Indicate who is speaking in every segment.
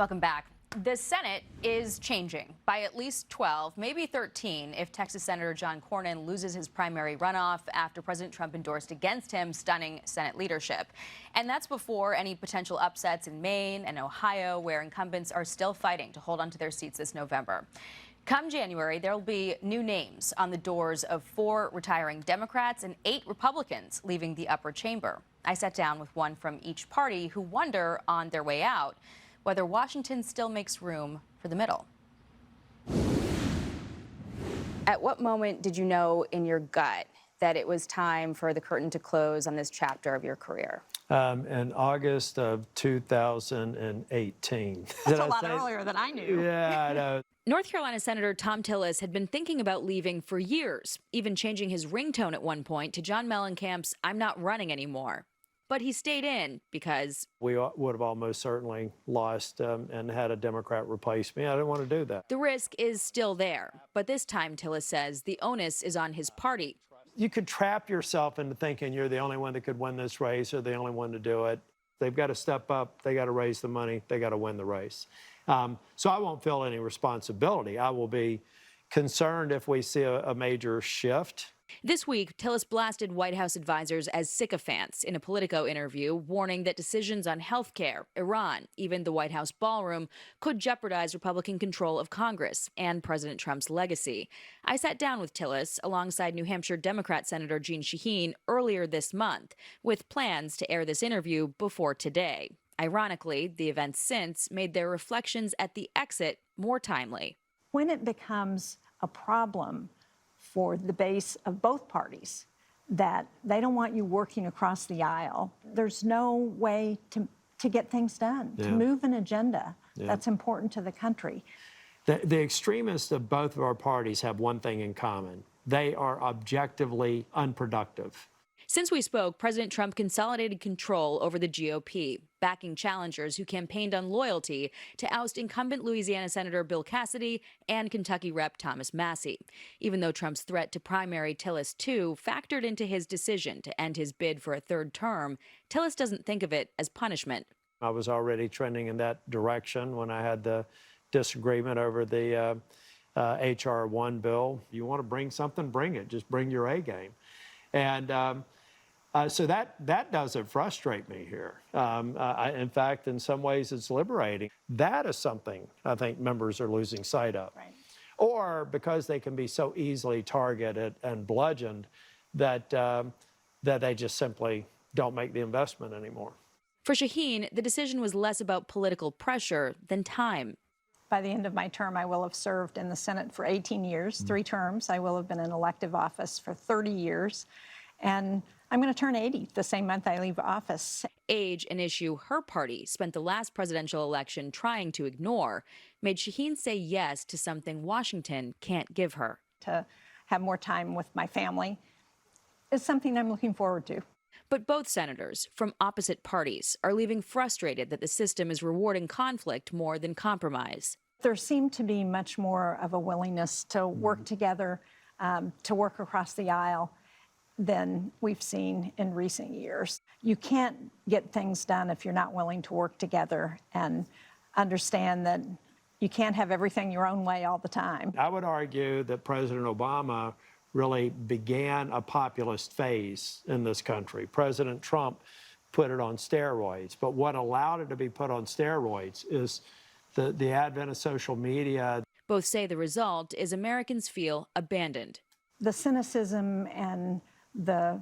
Speaker 1: Welcome back. The Senate is changing by at least 12, maybe 13, if Texas Senator John Cornyn loses his primary runoff after President Trump endorsed against him, stunning Senate leadership. And that's before any potential upsets in Maine and Ohio, where incumbents are still fighting to hold onto their seats this November. Come January, there will be new names on the doors of 4 retiring Democrats and 8 Republicans leaving the upper chamber. I sat down with one from each party who wonder on their way out whether Washington still makes room for the middle. At what moment did you know in your gut that it was time for the curtain to close on this chapter of your career?
Speaker 2: In August of 2018.
Speaker 3: That's a lot earlier than I knew.
Speaker 2: Yeah, I know.
Speaker 1: North Carolina Senator Tom Tillis had been thinking about leaving for years, even changing his ringtone at one point to John Mellencamp's "I'm not running anymore." But he stayed in because
Speaker 2: we would have almost certainly lost and had a Democrat replace me. I didn't want to do that.
Speaker 1: The risk is still there. But this time, Tillis says, the onus is on his party.
Speaker 2: You could trap yourself into thinking you're the only one that could win this race or the only one to do it. They've got to step up. They got to raise the money. They got to win the race. So I won't feel any responsibility. I will be concerned if we see a major shift.
Speaker 1: This week, Tillis blasted White House advisors as sycophants in a Politico interview, warning that decisions on health care, Iran, even the White House ballroom, could jeopardize Republican control of Congress and President Trump's legacy. I sat down with Tillis alongside New Hampshire Democrat Senator Jeanne Shaheen earlier this month, with plans to air this interview before today. Ironically, the events since made their reflections at the exit more timely.
Speaker 3: When it becomes a problem for the base of both parties, that they don't want you working across the aisle, there's no way to get things done, to move an agenda that's important to the country.
Speaker 2: The extremists of both of our parties have one thing in common. They are objectively unproductive.
Speaker 1: Since we spoke, President Trump consolidated control over the GOP, backing challengers who campaigned on loyalty to oust incumbent Louisiana Senator Bill Cassidy and Kentucky Rep. Thomas Massie. Even though Trump's threat to primary Tillis, too, factored into his decision to end his bid for a third term, Tillis doesn't think of it as punishment.
Speaker 2: I was already trending in that direction when I had the disagreement over the H.R. 1 bill. You want to bring something, bring it. Just bring your A game. And so that doesn't frustrate me here. In fact, in some ways, it's liberating. That is something I think members are losing sight of.
Speaker 3: Right.
Speaker 2: Or because they can be so easily targeted and bludgeoned that they just simply don't make the investment anymore.
Speaker 1: For Shaheen, the decision was less about political pressure than time.
Speaker 3: By the end of my term, I will have served in the Senate for 18 years, 3 terms. I will have been in elective office for 30 years. And I'm going to turn 80 the same month I leave office.
Speaker 1: Age, an issue her party spent the last presidential election trying to ignore, made Shaheen say yes to something Washington can't give her.
Speaker 3: To have more time with my family is something I'm looking forward to.
Speaker 1: But both senators from opposite parties are leaving frustrated that the system is rewarding conflict more than compromise.
Speaker 3: There seemed to be much more of a willingness to work together, to work across the aisle, than we've seen in recent years. You can't get things done if you're not willing to work together and understand that you can't have everything your own way all the time.
Speaker 2: I would argue that President Obama really began a populist phase in this country. President Trump put it on steroids, but what allowed it to be put on steroids is the advent of social media.
Speaker 1: Both say the result is Americans feel abandoned.
Speaker 3: The cynicism and the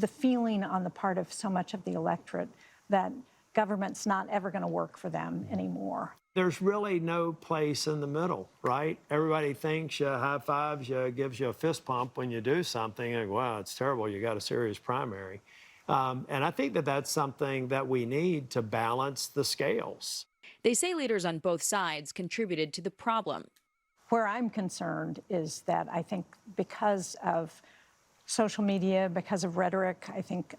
Speaker 3: feeling on the part of so much of the electorate that government's not ever going to work for them anymore.
Speaker 2: There's really no place in the middle, right? Everybody thinks you high fives you, gives you a fist pump when you do something, and wow, it's terrible, you got a serious primary. And I think that that's something that we need to balance the scales.
Speaker 1: They say leaders on both sides contributed to the problem.
Speaker 3: Where I'm concerned is that I think because of social media, because of rhetoric, I think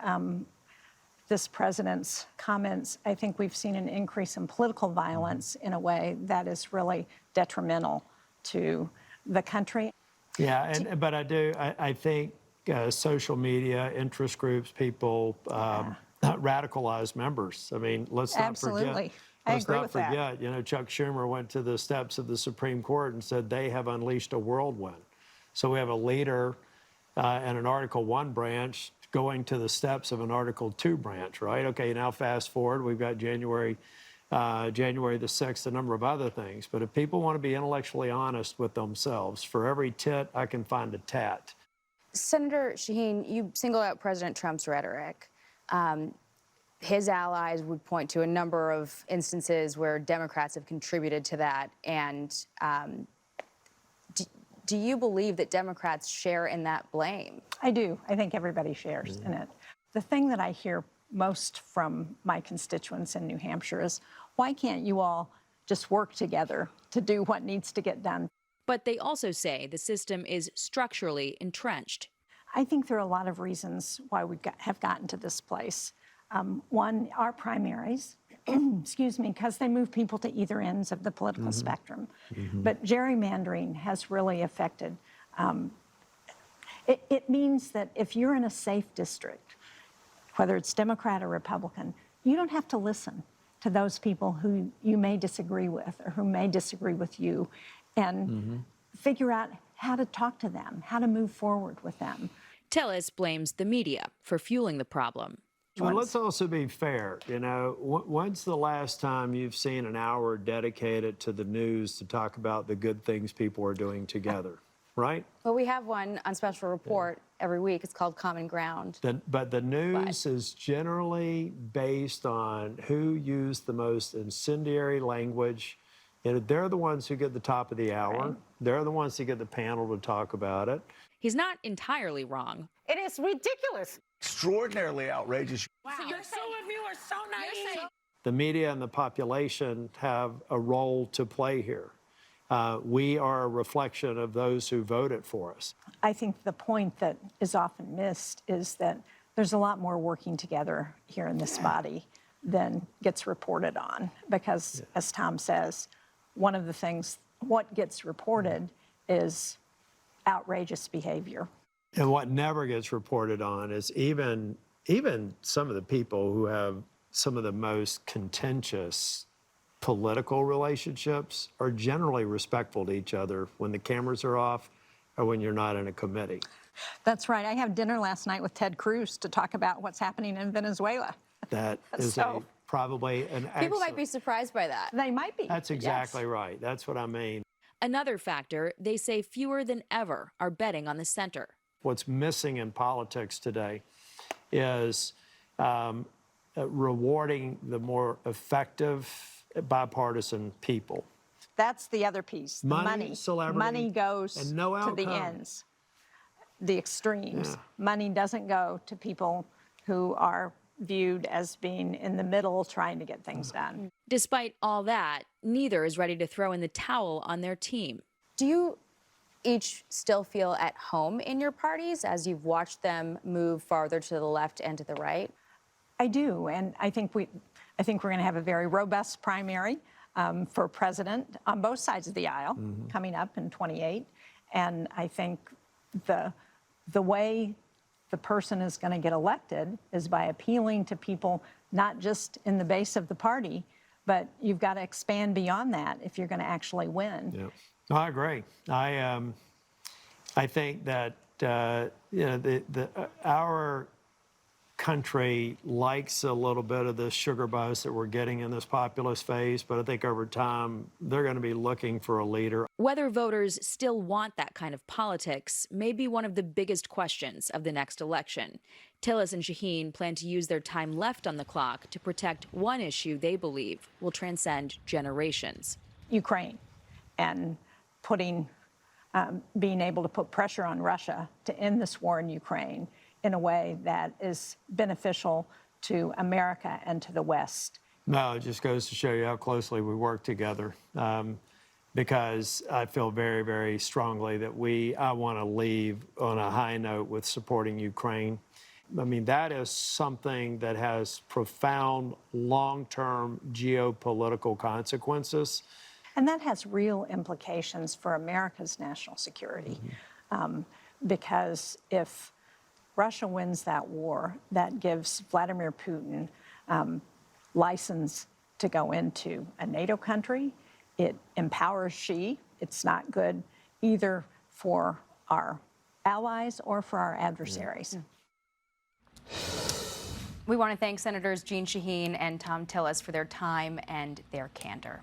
Speaker 3: this president's comments, I think we've seen an increase in political violence in a way that is really detrimental to the country.
Speaker 2: Yeah, but I think social media, interest groups, people radicalize members. I mean, let's not forget
Speaker 3: I agree with that.
Speaker 2: Let's not forget, Chuck Schumer went to the steps of the Supreme Court and said they have unleashed a whirlwind. So we have a leader and an Article I branch going to the steps of an Article II branch, right? Okay, now fast forward, we've got January the 6th, a number of other things. But if people want to be intellectually honest with themselves, for every tit, I can find a tat.
Speaker 1: Senator Shaheen, you single out President Trump's rhetoric. His allies would point to a number of instances where Democrats have contributed to that. And do you believe that Democrats share in that blame?
Speaker 3: I do. I think everybody shares in it. The thing that I hear most from my constituents in New Hampshire is, why can't you all just work together to do what needs to get done?
Speaker 1: But they also say the system is structurally entrenched.
Speaker 3: I think there are a lot of reasons why we have gotten to this place. One, our primaries, excuse me, because they move people to either ends of the political spectrum. But gerrymandering has really affected. It means that if you're in a safe district, whether it's Democrat or Republican, you don't have to listen to those people who you may disagree with or who may disagree with you, and figure out how to talk to them, how to move forward with them.
Speaker 1: Tillis blames the media for fueling the problem.
Speaker 2: Well, let's also be fair. When's the last time you've seen an hour dedicated to the news to talk about the good things people are doing together, right?
Speaker 1: Well, we have one on Special Report every week. It's called Common Ground.
Speaker 2: But the news is generally based on who used the most incendiary language. They're the ones who get the top of the hour.
Speaker 3: Right.
Speaker 2: They're the ones who get the panel to talk about it.
Speaker 1: He's not entirely wrong.
Speaker 4: It is ridiculous.
Speaker 5: Extraordinarily outrageous.
Speaker 4: Wow. So some of you are so naive.
Speaker 2: The media and the population have a role to play here. We are a reflection of those who voted for us.
Speaker 3: I think the point that is often missed is that there's a lot more working together here in this body than gets reported on. Because, as Tom says, one of the things, what gets reported is outrageous behavior.
Speaker 2: And what never gets reported on is even some of the people who have some of the most contentious political relationships are generally respectful to each other when the cameras are off or when you're not in a committee.
Speaker 3: That's right. I had dinner last night with Ted Cruz to talk about what's happening in Venezuela.
Speaker 2: That is probably an excellent...
Speaker 1: People might be surprised by that.
Speaker 3: They might be.
Speaker 2: That's exactly right. That's what I mean.
Speaker 1: Another factor, they say fewer than ever are betting on the center.
Speaker 2: What's missing in politics today is rewarding the more effective bipartisan people.
Speaker 3: That's the other piece.
Speaker 2: Money, celebrity,
Speaker 3: money goes
Speaker 2: and no
Speaker 3: to the
Speaker 2: outcome.
Speaker 3: ends, the extremes.
Speaker 2: Yeah.
Speaker 3: Money doesn't go to people who are viewed as being in the middle trying to get things done.
Speaker 1: Despite all that, neither is ready to throw in the towel on their team. Do you each still feel at home in your parties as you've watched them move farther to the left and to the right?
Speaker 3: I do, and I think we're going to have a very robust primary for president on both sides of the aisle coming up in 28. And I think the way the person is going to get elected is by appealing to people not just in the base of the party, but you've got to expand beyond that if you're going to actually win.
Speaker 2: Yeah. I agree. I think that our country likes a little bit of this sugar buzz that we're getting in this populist phase, but I think over time they're going to be looking for a leader.
Speaker 1: Whether voters still want that kind of politics may be one of the biggest questions of the next election. Tillis and Shaheen plan to use their time left on the clock to protect one issue they believe will transcend generations.
Speaker 3: Ukraine, and being able to put pressure on Russia to end this war in Ukraine in a way that is beneficial to America and to the West.
Speaker 2: No, it just goes to show you how closely we work together, because I feel very, very strongly that I want to leave on a high note with supporting Ukraine. I mean, that is something that has profound long-term geopolitical consequences.
Speaker 3: And that has real implications for America's national security, because if Russia wins that war, that gives Vladimir Putin license to go into a NATO country. It empowers she. It's not good either for our allies or for our adversaries.
Speaker 1: We want to thank Senators Jeanne Shaheen and Tom Tillis for their time and their candor.